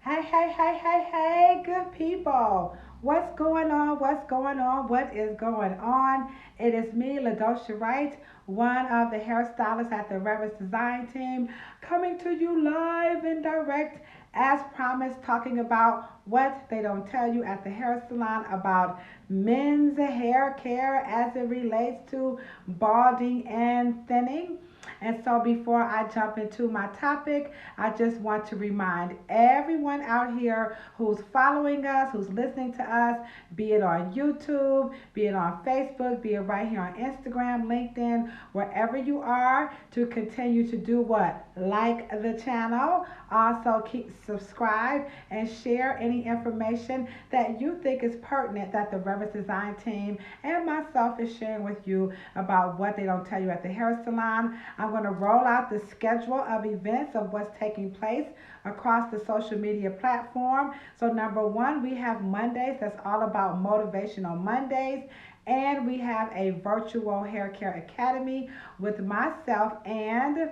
Hey, hey, hey, hey, hey, good people. What's going on? What's going on? What is going on? It is me, LaDosha Wright, one of the hairstylists at the Revis Design Team, coming to you live and direct as promised, talking about what they don't tell you at the hair salon about men's hair care as it relates to balding and thinning. And so, before I jump into my topic, I just want to remind everyone out here who's following us, who's listening to us, be it on YouTube, be it on Facebook, be it right here on Instagram, LinkedIn, wherever you are, to continue to do what? Like the channel. Also, keep subscribe and share any information that you think is pertinent that the Revis Design Team and myself is sharing with you about what they don't tell you at the hair salon. I'm going to roll out the schedule of events of what's taking place across the social media platform. So number one, we have Mondays. That's all about motivational Mondays. And we have a virtual hair care academy with myself and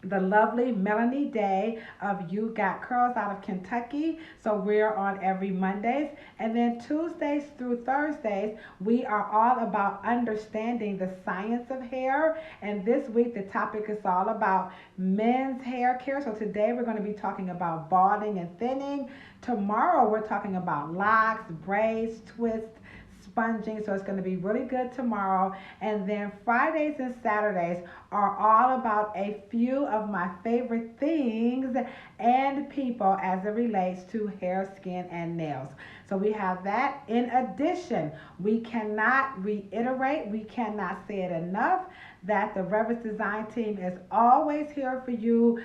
the lovely Melanie Day of You Got Curls out of Kentucky. So we're on every Mondays. And then Tuesdays through Thursdays, we are all about understanding the science of hair. And this week, the topic is all about men's hair care. So today, we're going to be talking about balding and thinning. Tomorrow, we're talking about locks, braids, twists, sponging, so it's going to be really good tomorrow. And then Fridays and Saturdays are all about a few of my favorite things and people as it relates to hair, skin, and nails. So we have that. In addition, we cannot reiterate, we cannot say it enough that the Revis Design Team is always here for you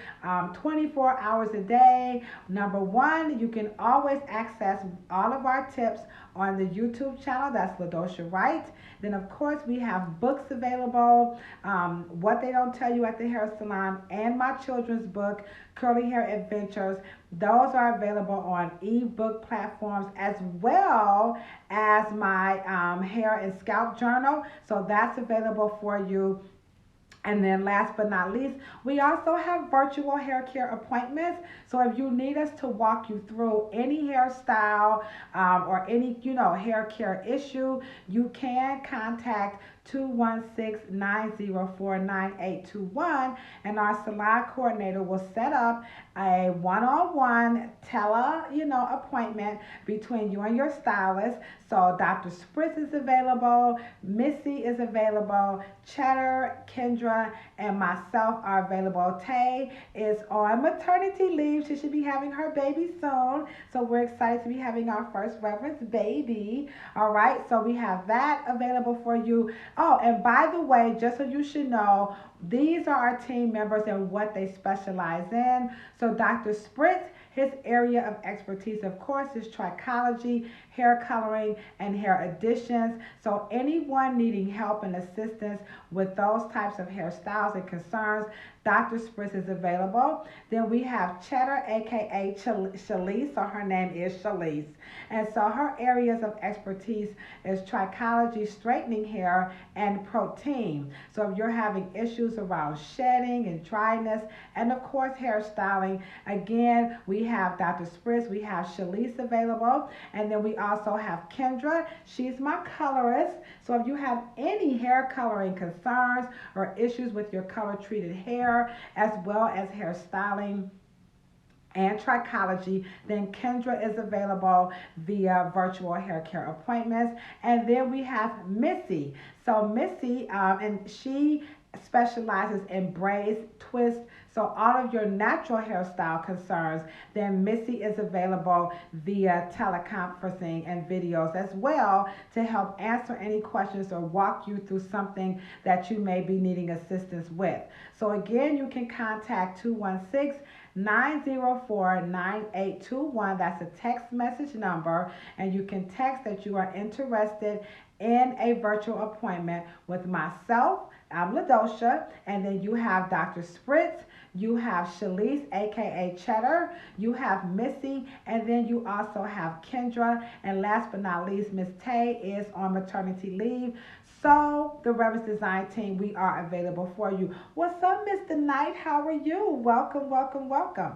24 hours a day. Number one, you can always access all of our tips on the YouTube channel. That's LaDosha Wright. Then, of course, we have books available, What They Don't Tell You at the Hair Salon, and my children's book, Curly Hair Adventures. Those are available on ebook platforms as well as my hair and scalp journal. So that's available for you. And then last but not least, we also have virtual hair care appointments. So if you need us to walk you through any hairstyle or any, hair care issue, you can contact 216-904-9821, and our salon coordinator will set up a one-on-one appointment between you and your stylist. So Dr. Spritz is available, Missy is available, Cheddar, Kendra, and myself are available. Tay is on maternity leave. She should be having her baby soon. So we're excited to be having our first reference baby. All right, so we have that available for you. Oh, and by the way, just so you should know, these are our team members and what they specialize in. So Dr. Spritz, his area of expertise, of course, is trichology, hair coloring, and hair additions. So anyone needing help and assistance with those types of hairstyles and concerns, Dr. Spritz is available. Then we have Cheddar, aka Shalise, so her name is Shalise. And so her areas of expertise is trichology, straightening hair, and protein. So if you're having issues around shedding and dryness, and of course hairstyling, again, we have Dr. Spritz, we have Shalise available, and then we also have Kendra. She's my colorist. So if you have any hair coloring concerns or issues with your color treated hair, as well as hairstyling and trichology, then Kendra is available via virtual hair care appointments. And then we have Missy. So Missy, and she specializes in braids, twists, so all of your natural hairstyle concerns, then Missy is available via teleconferencing and videos as well to help answer any questions or walk you through something that you may be needing assistance with. So again, you can contact 216-904-9821. That's a text message number, and you can text that you are interested in a virtual appointment with myself. I'm LaDosha, and then you have Dr. Spritz, you have Shalise, aka Cheddar, you have Missy, and then you also have Kendra, and last but not least, Miss Tay is on maternity leave. So the Reverence Design team, we are available for you. What's up, Mr. Knight? How are you? Welcome, welcome, welcome.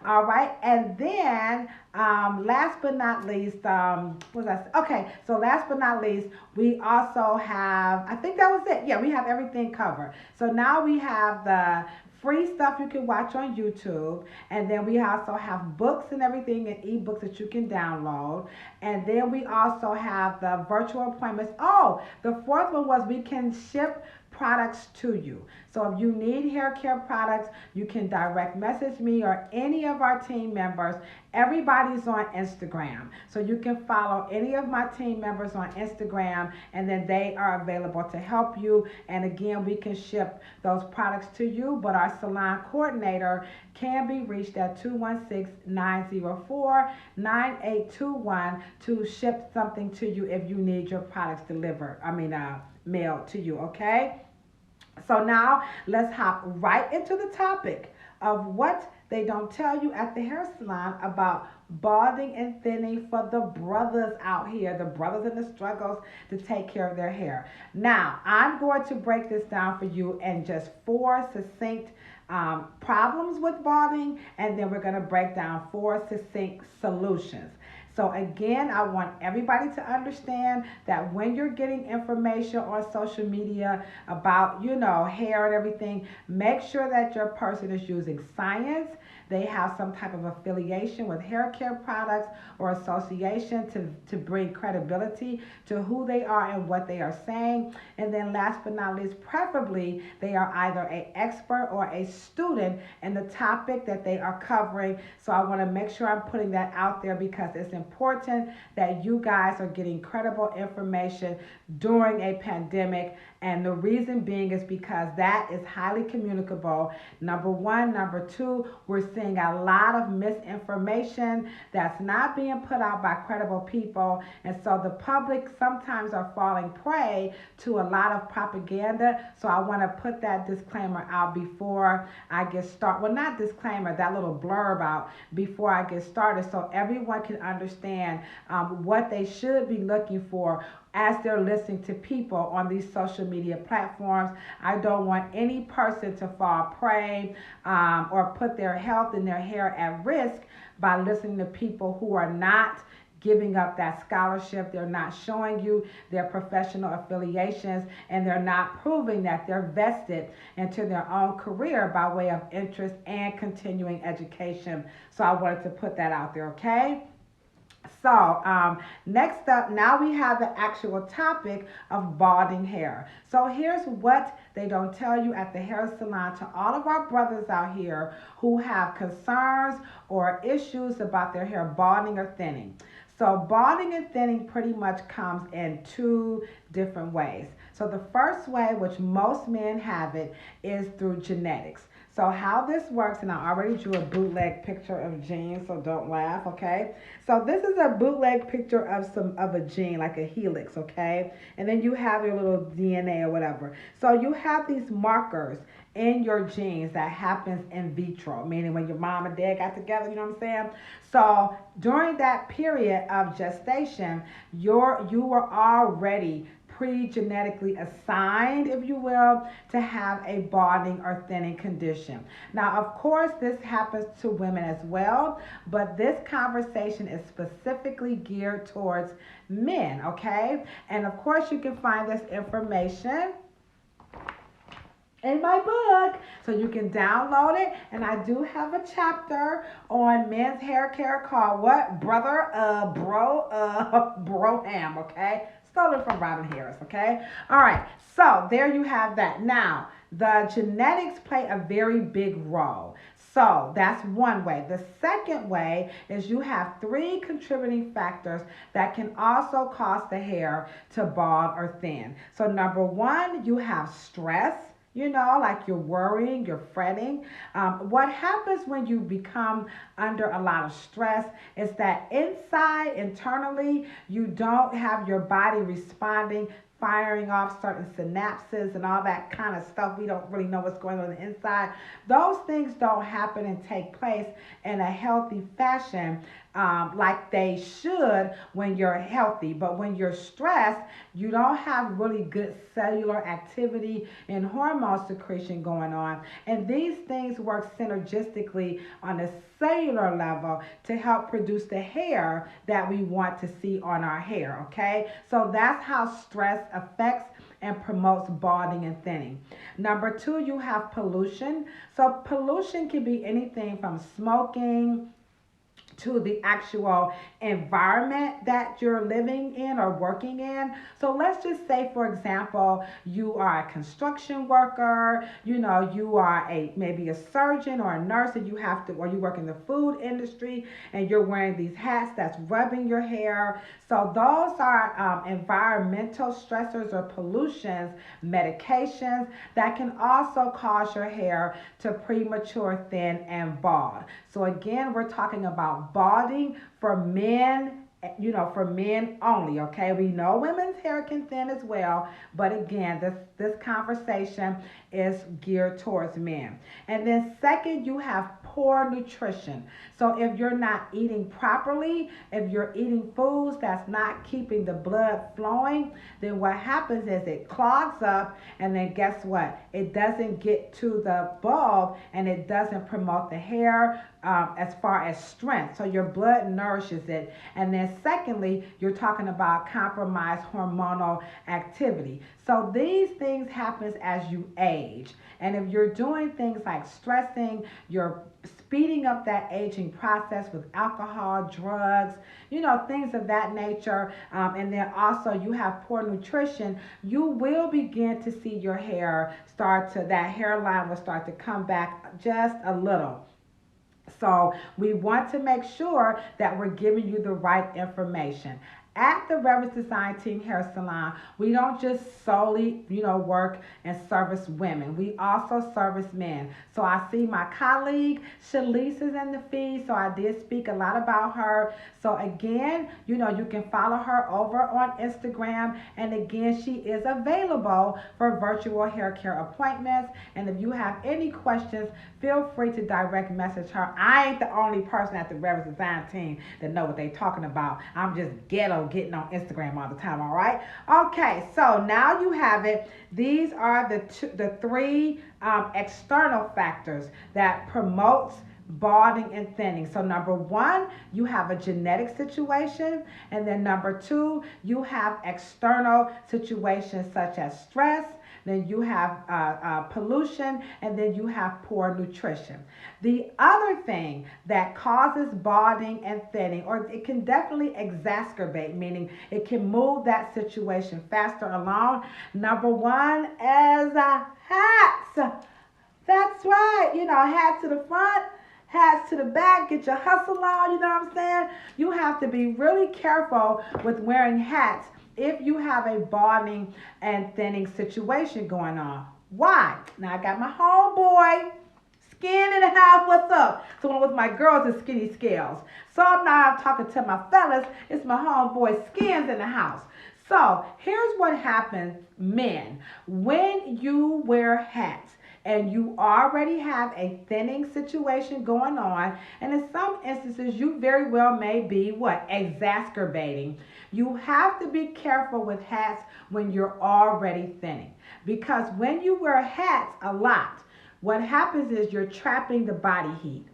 All right, and then last but not least, what was I? Okay, so last but not least, we also have. I think that was it. Yeah, we have everything covered. So now we have the free stuff you can watch on YouTube, and then we also have books and everything and ebooks that you can download, and then we also have the virtual appointments. Oh, the fourth one was we can ship products to you. So if you need hair care products, you can direct message me or any of our team members. Everybody's on Instagram. So you can follow any of my team members on Instagram, and then they are available to help you. And again, we can ship those products to you, but our salon coordinator can be reached at 216-904-9821 to ship something to you if you need your products delivered. Mailed to you, okay? So now let's hop right into the topic of what they don't tell you at the hair salon about balding and thinning for the brothers out here, the brothers in the struggles to take care of their hair. Now, I'm going to break this down for you in just four succinct problems with balding, and then we're going to break down four succinct solutions. So again, I want everybody to understand that when you're getting information on social media about, hair and everything, make sure that your person is using science. They have some type of affiliation with hair care products or association to bring credibility to who they are and what they are saying. And then last but not least, preferably they are either an expert or a student in the topic that they are covering. So I want to make sure I'm putting that out there because it's important that you guys are getting credible information during a pandemic. And the reason being is because that is highly communicable. Number one. Number two, we're seeing a lot of misinformation that's not being put out by credible people. And so the public sometimes are falling prey to a lot of propaganda. So I want to put that disclaimer out before I get started. Well, not disclaimer, that little blurb out before I get started so everyone can understand what they should be looking for as they're listening to people on these social media platforms. I don't want any person to fall prey or put their health and their hair at risk by listening to people who are not giving up that scholarship. They're not showing you their professional affiliations, and they're not proving that they're vested into their own career by way of interest and continuing education. So I wanted to put that out there, okay? So next up, now we have the actual topic of balding hair. So here's what they don't tell you at the hair salon to all of our brothers out here who have concerns or issues about their hair balding or thinning. So balding and thinning pretty much comes in two different ways. So the first way, which most men have it, is through genetics. So how this works, and I already drew a bootleg picture of genes, so don't laugh, okay? So this is a bootleg picture of a gene, like a helix, okay? And then you have your little DNA or whatever. So you have these markers in your genes that happens in vitro, meaning when your mom and dad got together, you know what I'm saying? So during that period of gestation, you were already pre-genetically assigned, if you will, to have a balding or thinning condition. Now, of course, this happens to women as well, but this conversation is specifically geared towards men, okay? And of course, you can find this information in my book, so you can download it. And I do have a chapter on men's hair care called what? Broham, okay? Stolen from Robin Harris, okay? All right, so there you have that. Now, the genetics play a very big role. So that's one way. The second way is you have three contributing factors that can also cause the hair to bald or thin. So number one, you have stress. Like you're worrying, you're fretting. What happens when you become under a lot of stress is that internally, you don't have your body responding firing off certain synapses and all that kind of stuff. We don't really know what's going on the inside. Those things don't happen and take place in a healthy fashion like they should when you're healthy. But when you're stressed, you don't have really good cellular activity and hormone secretion going on. And these things work synergistically on a cellular level to help produce the hair that we want to see on our hair, okay? So that's how stress affects and promotes balding and thinning. Number two, you have pollution. So pollution can be anything from smoking to the actual environment that you're living in or working in. So let's just say, for example, you are a construction worker, you know, you are maybe a surgeon or a nurse, and you have to, or you work in the food industry and you're wearing these hats that's rubbing your hair. So those are environmental stressors or pollutions, medications that can also cause your hair to premature thin and bald. So again, we're talking about balding for men, you know, for men only, okay? We know women's hair can thin as well, but again, this conversation is geared towards men. And then second, you have poor nutrition. So if you're not eating properly, if you're eating foods that's not keeping the blood flowing, then what happens is it clogs up, and then guess what? It doesn't get to the bulb, and it doesn't promote the hair as far as strength. So your blood nourishes it. And then secondly, you're talking about compromised hormonal activity. So these things happen as you age. And if you're doing things like stressing, you're speeding up that aging process with alcohol, drugs, you know, things of that nature. And then also you have poor nutrition, you will begin to see your hair that hairline will start to come back just a little. So we want to make sure that we're giving you the right information. At the Reverence Design Team Hair Salon, we don't just solely, work and service women. We also service men. So I see my colleague, Shalise, is in the feed, so I did speak a lot about her. So again, you can follow her over on Instagram. And again, she is available for virtual hair care appointments. And if you have any questions, feel free to direct message her. I ain't the only person at the Reverence Design Team that know what they're talking about. I'm just ghetto getting on Instagram all the time, all right? Okay, so now you have it. These are the three external factors that promotes balding and thinning. So number one, you have a genetic situation, and then number two, you have external situations such as stress, then you have pollution, and then you have poor nutrition. The other thing that causes balding and thinning, or it can definitely exacerbate, meaning it can move that situation faster along. Number one is hats. That's right. Hats to the front, hats to the back, get your hustle on, you know what I'm saying? You have to be really careful with wearing hats if you have a balding and thinning situation going on. Why? Now I got my homeboy, Skin in the house, what's up? So one with my girls is Skinny Scales. So now I'm talking to my fellas, it's my homeboy Skins in the house. So here's what happens, men. When you wear hats, and you already have a thinning situation going on, and in some instances, you very well may be exacerbating. You have to be careful with hats when you're already thinning, because when you wear hats a lot, what happens is you're trapping the body heat,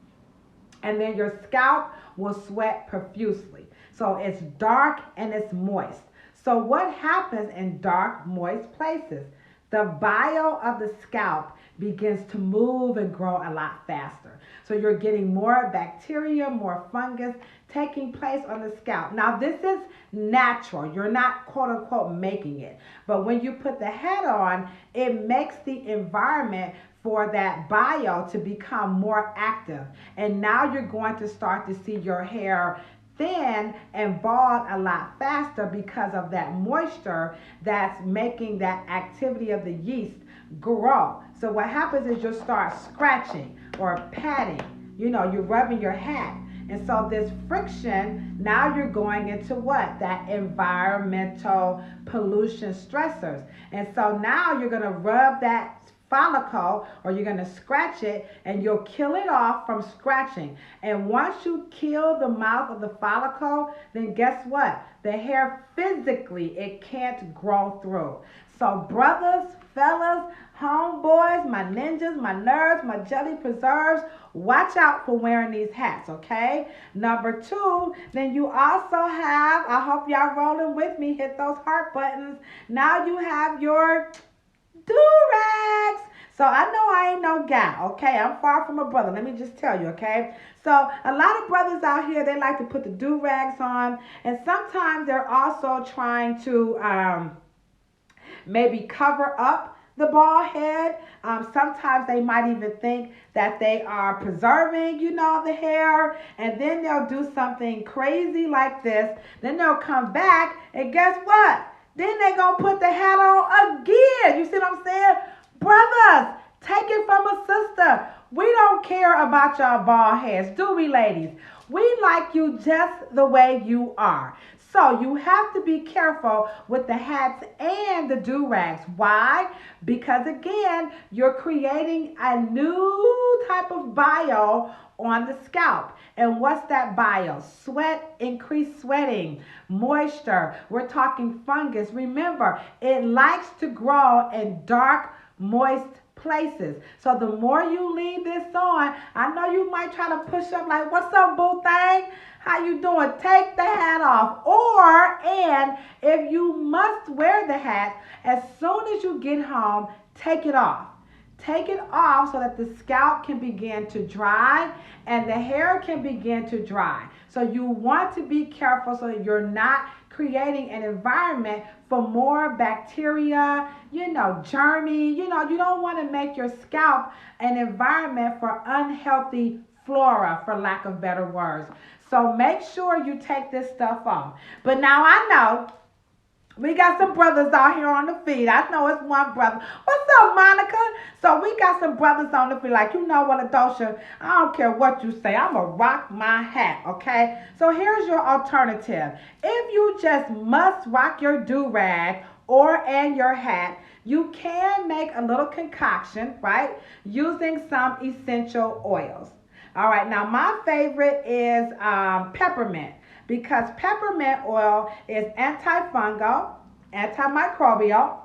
and then your scalp will sweat profusely. So it's dark and it's moist. So what happens in dark, moist places? The bio of the scalp begins to move and grow a lot faster. So you're getting more bacteria, more fungus taking place on the scalp. Now this is natural. You're not quote unquote making it. But when you put the hat on, it makes the environment for that bio to become more active. And now you're going to start to see your hair thin and bald a lot faster because of that moisture that's making that activity of the yeast grow. So what happens is you'll start scratching or patting. You're rubbing your hat, And so this friction, now you're going into what? That environmental pollution stressors. And so now you're going to rub that follicle, or you're going to scratch it, and you'll kill it off from scratching. And once you kill the mouth of the follicle, then guess what? The hair physically, it can't grow through. So brothers, fellas, homeboys, my ninjas, my nerds, my jelly preserves, watch out for wearing these hats, okay? Number two, then you also have, I hope y'all rolling with me, hit those heart buttons. Now you have your do-rags. So I know I ain't no guy, okay? I'm far from a brother. Let me just tell you, okay? So a lot of brothers out here, they like to put the do-rags on, and sometimes they're also trying to maybe cover up the bald head. Sometimes they might even think that they are preserving, the hair, and then they'll do something crazy like this. Then they'll come back, and guess what? Then they gonna put the hat on again. You see what I'm saying? Brothers, take it from a sister. We don't care about y'all bald heads, do we, ladies? We like you just the way you are. So you have to be careful with the hats and the do-rags. Why? Because again, you're creating a new type of bio on the scalp. And what's that bio? Sweat, increased sweating, moisture. We're talking fungus. Remember, it likes to grow in dark, moist places. So the more you leave this on, I know you might try to push up like, what's up, boo thing? How you doing? Take the hat off. And if you must wear the hat, as soon as you get home, take it off. Take it off so that the scalp can begin to dry and the hair can begin to dry. So you want to be careful so that you're not creating an environment for more bacteria, germy. You don't want to make your scalp an environment for unhealthy flora, for lack of better words. So make sure you take this stuff off. But now I know we got some brothers out here on the feed. I know it's one brother. What's up, Monica? So we got some brothers on the feed. Like, you know what, Adosha? I don't care what you say. I'm going to rock my hat, okay? So here's your alternative. If you just must rock your do-rag and your hat, you can make a little concoction, right? Using some essential oils. All right, now my favorite is peppermint, because peppermint oil is antifungal, antimicrobial,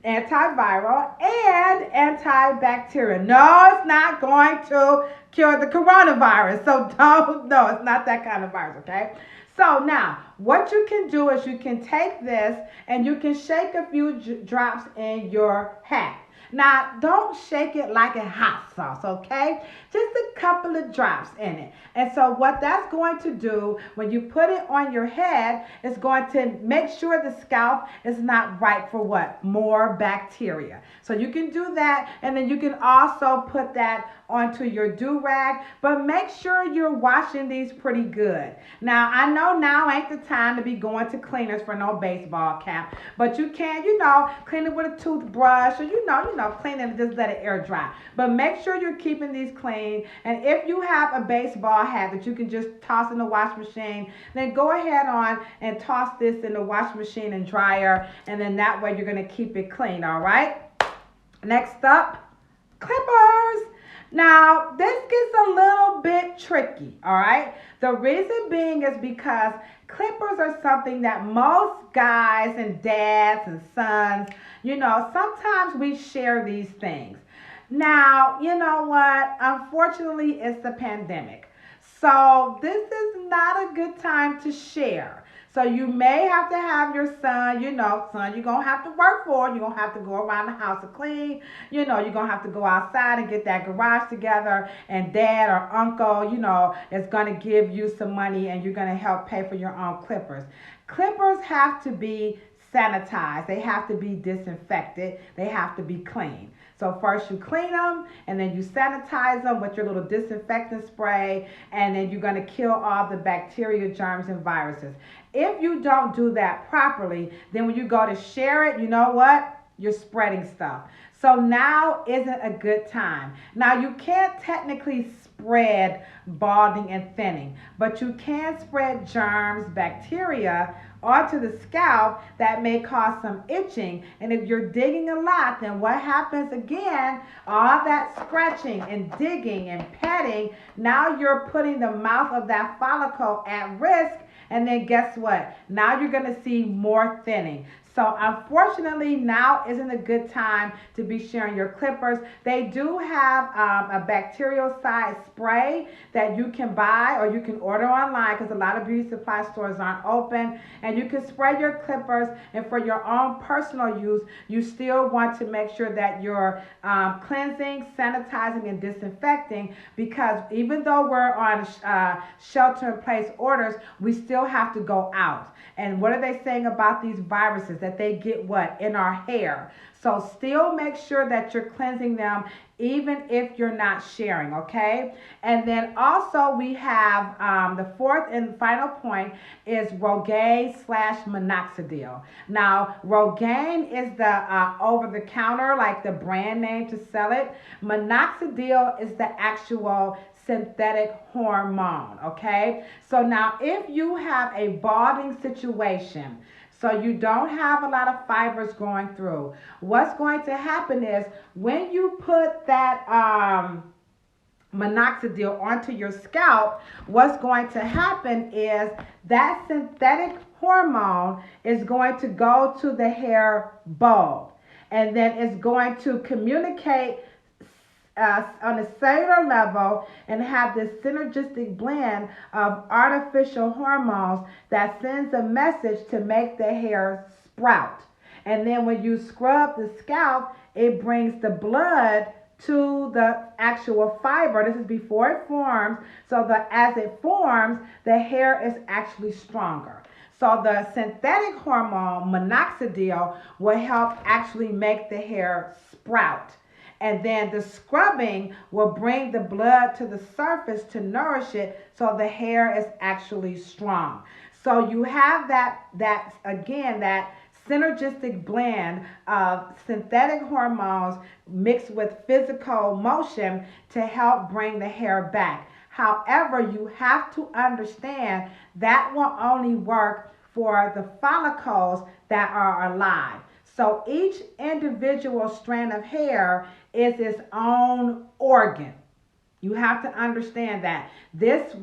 antiviral, and antibacterial. No, it's not going to cure the coronavirus. So no, it's not that kind of virus, okay? So now, what you can do is you can take this and you can shake a few drops in your hat. Now, don't shake it like a hot sauce, okay? Just a couple of drops in it. And so what that's going to do when you put it on your head is going to make sure the scalp is not ripe for what? More bacteria. So you can do that, and then you can also put that onto your do-rag, but make sure you're washing these pretty good. Now, I know now ain't the time to be going to cleaners for no baseball cap, but you can, clean it with a toothbrush, or clean it and just let it air dry. But make sure you're keeping these clean, and if you have a baseball hat that you can just toss in the wash machine, then go ahead on and toss this in the wash machine and dryer, and then that way you're going to keep it clean, all right? Next up, clippers. Now, this gets a little bit tricky, all right? The reason being is because clippers are something that most guys and dads and sons, sometimes we share these things. Now, you know what? Unfortunately, it's the pandemic. So this is not a good time to share. So you may have to have your son, son, you're going to have to work for it. You're going to have to go around the house to clean. You're going to have to go outside and get that garage together. And dad or uncle, is going to give you some money, and you're going to help pay for your own clippers. Clippers have to be sanitized. They have to be disinfected. They have to be clean. So first you clean them, and then you sanitize them with your little disinfectant spray, and then you're going to kill all the bacteria, germs, and viruses. If you don't do that properly, then when you go to share it, you know what? You're spreading stuff. So now isn't a good time. Now you can't technically spread balding and thinning, but you can spread germs, bacteria onto the scalp that may cause some itching. And if you're digging a lot, then what happens again? All that scratching and digging and petting, now you're putting the mouth of that follicle at risk. And then guess what? Now you're going to see more thinning. So unfortunately, now isn't a good time to be sharing your clippers. They do have a bacterial-side spray that you can buy or you can order online because a lot of beauty supply stores aren't open. And you can spray your clippers, and for your own personal use, you still want to make sure that you're cleansing, sanitizing, and disinfecting, because even though we're on shelter-in-place orders, we still have to go out. And what are they saying about these viruses? That they get what? In our hair. So still make sure that you're cleansing them even if you're not sharing, okay? And then also we have the fourth and final point is Rogaine / Minoxidil. Now, Rogaine is the over-the-counter, like the brand name to sell it. Minoxidil is the actual synthetic hormone, okay? So now if you have a balding situation, so you don't have a lot of fibers going through, what's going to happen is when you put that minoxidil onto your scalp, what's going to happen is that synthetic hormone is going to go to the hair bulb, and then it's going to communicate on a cellular level and have this synergistic blend of artificial hormones that sends a message to make the hair sprout. And then when you scrub the scalp, it brings the blood to the actual fiber. This is before it forms, so that as it forms, the hair is actually stronger. So the synthetic hormone, minoxidil, will help actually make the hair sprout. And then the scrubbing will bring the blood to the surface to nourish it, so the hair is actually strong. So you have that synergistic blend of synthetic hormones mixed with physical motion to help bring the hair back. However, you have to understand that will only work for the follicles that are alive. So each individual strand of hair is its own organ. You have to understand that. This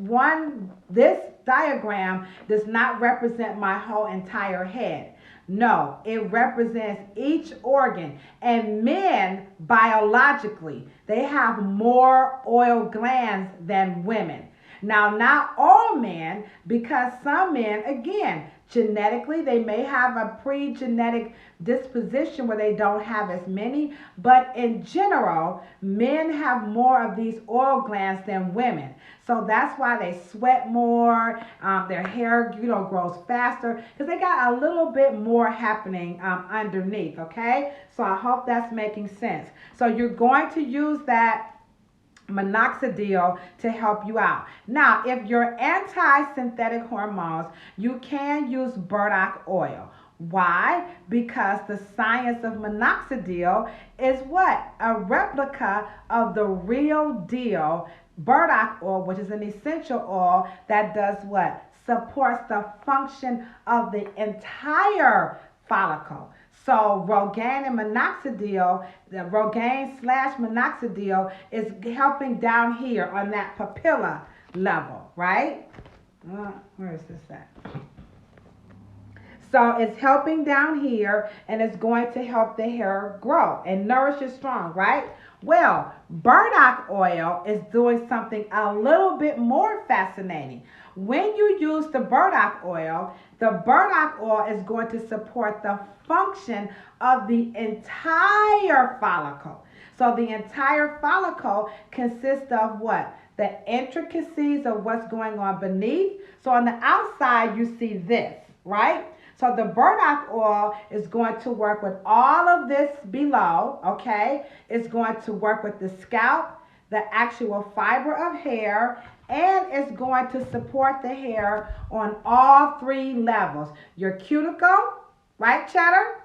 diagram does not represent my whole entire head. No, it represents each organ. And men, biologically, they have more oil glands than women. Now, not all men, because some men, again, genetically, they may have a pre-genetic disposition where they don't have as many, but in general, men have more of these oil glands than women. So that's why they sweat more, their hair, grows faster, because they got a little bit more happening underneath, okay? So I hope that's making sense. So you're going to use that minoxidil to help you out. Now, if you're anti-synthetic hormones, you can use burdock oil. Why? Because the science of minoxidil is what? A replica of the real deal burdock oil, which is an essential oil that does what? Supports the function of the entire follicle. So Rogaine and minoxidil, the Rogaine / minoxidil is helping down here on that papilla level, right? Where is this at? So it's helping down here, and it's going to help the hair grow and nourish it strong, right? Well, burdock oil is doing something a little bit more fascinating. When you use the burdock oil is going to support the function of the entire follicle. So the entire follicle consists of what? The intricacies of what's going on beneath. So on the outside, you see this, right? So the burdock oil is going to work with all of this below, okay? It's going to work with the scalp, the actual fiber of hair, and it's going to support the hair on all three levels. Your cuticle, right, Cheddar?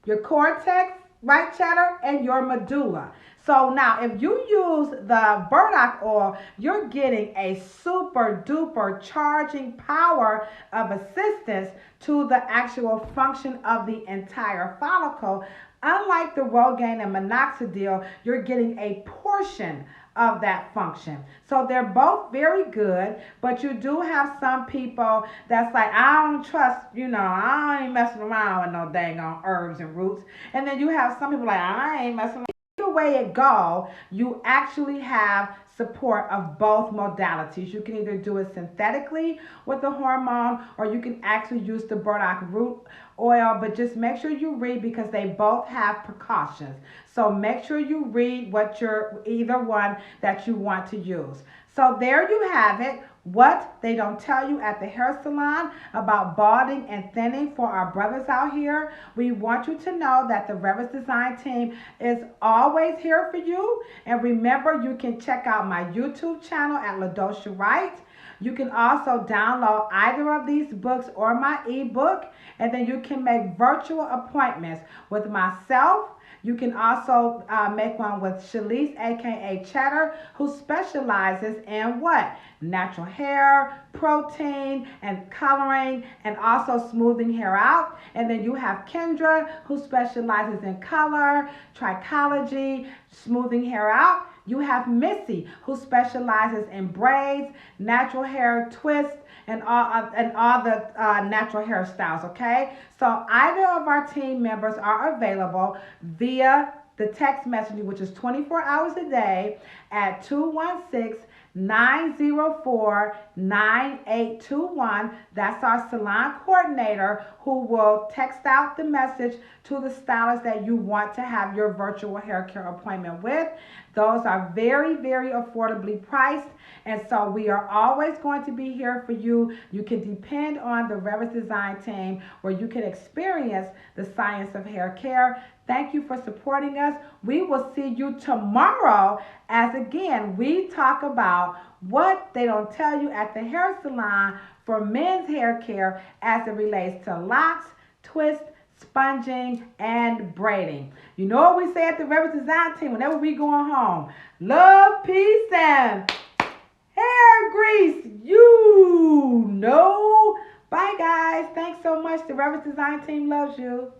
Your cortex, right, Cheddar, and your medulla. So now, if you use the burdock oil, you're getting a super duper charging power of assistance to the actual function of the entire follicle. Unlike the Rogaine and Minoxidil, you're getting a portion of that function. So they're both very good, but you do have some people that's like, I don't trust, I ain't messing around with no dang on herbs and roots. And then you have some people like, I ain't messing around. Either way it go, you actually have support of both modalities. You can either do it synthetically with the hormone, or you can actually use the burdock root oil, but just make sure you read because they both have precautions. So make sure you read what either one that you want to use. So there you have it. What they don't tell you at the hair salon about balding and thinning for our brothers out here. We want you to know that the Revis Design team is always here for you. And remember, you can check out my YouTube channel at LaDosha Wright. You can also download either of these books or my ebook, and then you can make virtual appointments with myself. You can also make one with Shalise, aka Cheddar, who specializes in what? Natural hair, protein, and coloring, and also smoothing hair out. And then you have Kendra, who specializes in color, trichology, smoothing hair out. You have Missy, who specializes in braids, natural hair twists, and all the natural hairstyles, okay? So either of our team members are available via the text messaging, which is 24 hours a day at 216-904-9821. That's our salon coordinator who will text out the message to the stylist that you want to have your virtual hair care appointment with. Those are very, very affordably priced. And so we are always going to be here for you. You can depend on the Revis Design team where you can experience the science of hair care. Thank you for supporting us. We will see you tomorrow as again we talk about what they don't tell you at the hair salon for men's hair care as it relates to locks, twists, sponging, and braiding. You know what we say at the Revis Design team whenever we going home? Love, peace, and hair grease. You know. Bye, guys. Thanks so much. The Revis Design team loves you.